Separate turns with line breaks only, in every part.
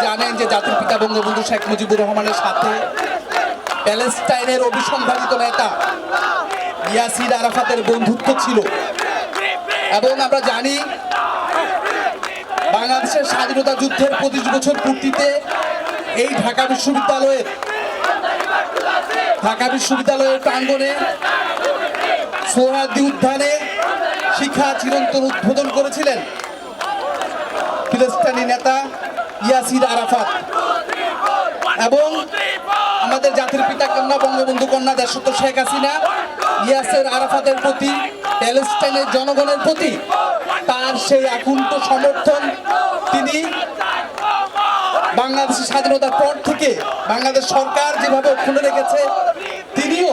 জানেন যে জাতির পিতা বঙ্গবন্ধু শেখ মুজিবুর রহমানের সাথে প্যালেস্টাইনের অভিসংবাদিত নেতা ইয়াসির আরাফাতের বন্ধুত্ব ছিল এবং আমরা জানি বাংলাদেশের স্বাধীনতা যুদ্ধের 25 বছর পূর্তিতে এই ঢাকা বিশ্ববিদ্যালয়ের প্রাঙ্গণে সোহরাওয়ার্দী উদ্যানে শিক্ষা চিরন্তন উদ্বোধন করেছিলেন ফিলিস্তিনি নেতা ইয়াসির আরাফাত এবং আমাদের জাতির পিতা কন্যা বঙ্গবন্ধু কন্যা দেশত শেখ হাসিনা ইয়াসির আরাফাতের প্রতি প্যালেস্টাইনের জনগণের প্রতি তার সেই আকুণ্ঠ সমর্থন তিনি বাংলাদেশের স্বাধীনতার পর থেকে বাংলাদেশ সরকার যেভাবে অক্ষুণ্ণ রেখেছে তিনিও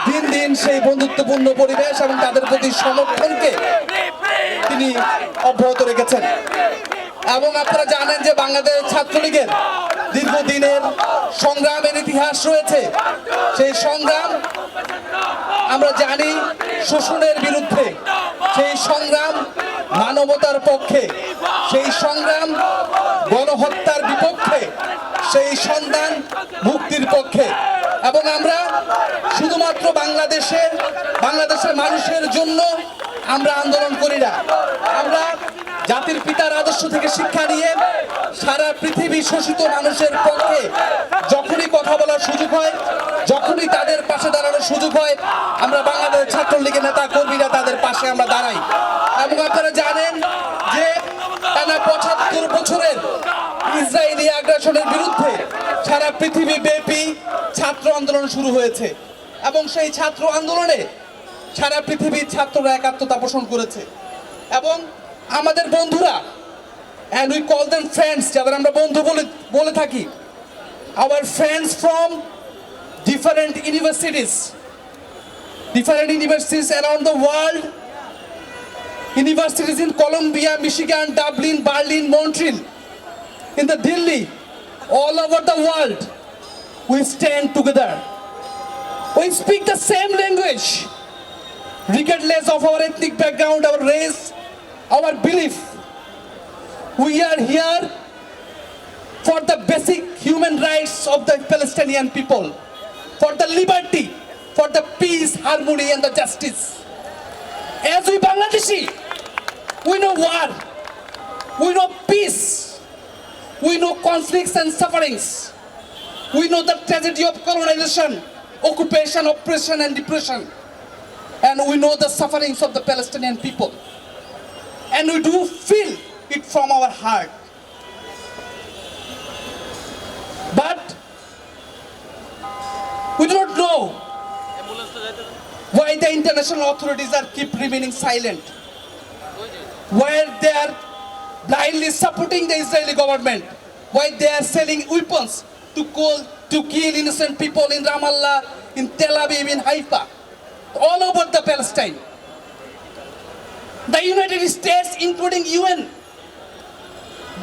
দিন দিন সেই বন্ধুত্বপূর্ণ পরিবেশ এবং তাদের প্রতি সমর্থনকে তিনি অব্যাহত রেখেছেন। এবং আপনারা জানেন যে বাংলাদেশ ছাত্রলীগের দীর্ঘদিনের সংগ্রামের ইতিহাস রয়েছে। সেই সংগ্রাম আমরা জানি শোষণের বিরুদ্ধে, সেই সংগ্রাম মানবতার পক্ষে, সেই সংগ্রাম গণহত্যার বিপক্ষে, সেই সন্ধান মুক্তির পক্ষে। এবং আমরা শুধুমাত্র বাংলাদেশের মানুষের জন্য আমরা আন্দোলন করি না, আমরা জাতির পিতার আদর্শ থেকে শিক্ষা নিয়ে সারা পৃথিবী শোষিত মানুষের পক্ষে যখনই কথা বলার সুযোগ হয়, যখনই তাদের পাশে দাঁড়ানোর সুযোগ হয়, আমরা বাংলাদেশ ছাত্রলীগের নেতা কর্মীরা তাদের পাশে আমরা দাঁড়াই। এবং আপনারা জানেন যে টানা 75 বছরের ইসরায়েলি আগ্রাসনের বিরুদ্ধে সারা পৃথিবী ব্যাপী ছাত্র আন্দোলন শুরু হয়েছে এবং সেই ছাত্র আন্দোলনে সারা পৃথিবীর ছাত্ররা একাত্মতা পোষণ করেছে। এবং আমাদের বন্ধুরা, and we call them friends, যাদের আমরা বন্ধু বলে থাকি, our friends from different universities around the world, universities in Columbia, Michigan, Dublin, Berlin, Montreal, in the Delhi, all over the world, we stand together. We speak the same language, regardless of our ethnic background, our race, our belief. We are here for the basic human rights of the Palestinian people, for the liberty, for the peace, harmony and the justice. As we Bangladeshi, we know war, we know peace, we know conflicts and sufferings, we know the tragedy of colonization, occupation, oppression and depression, and we know the sufferings of the Palestinian people, and we do feel it from our heart. But we do not know why the international authorities are keep remaining silent, why they are blindly supporting the Israeli government, why they are selling weapons to kill innocent people in Ramallah, in Tel Aviv, in Haifa, all over the Palestine. The United States, including UN,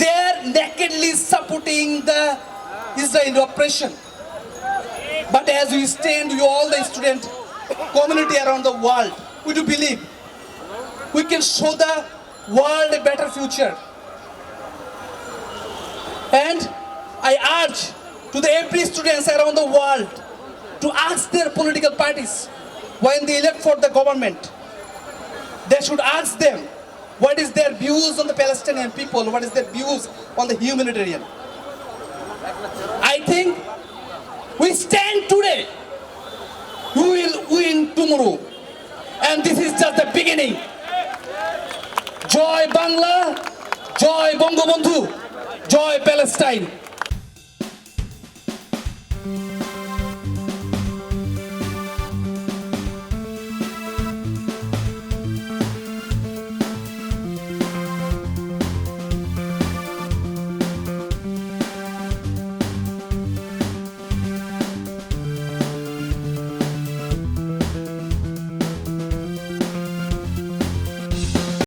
they are nakedly supporting the Israeli oppression. But as we stand with all the student community around the world, we do believe we can show the world a better future. And I urge to the every students around the world to ask their political parties when they elect for the government, they should ask them what is their views on the Palestinian people, what is their views on the humanitarian. I think we stand today, we will win tomorrow, and this is just the beginning. Joy Bangla, Joy Bangabandhu, Joy Palestine.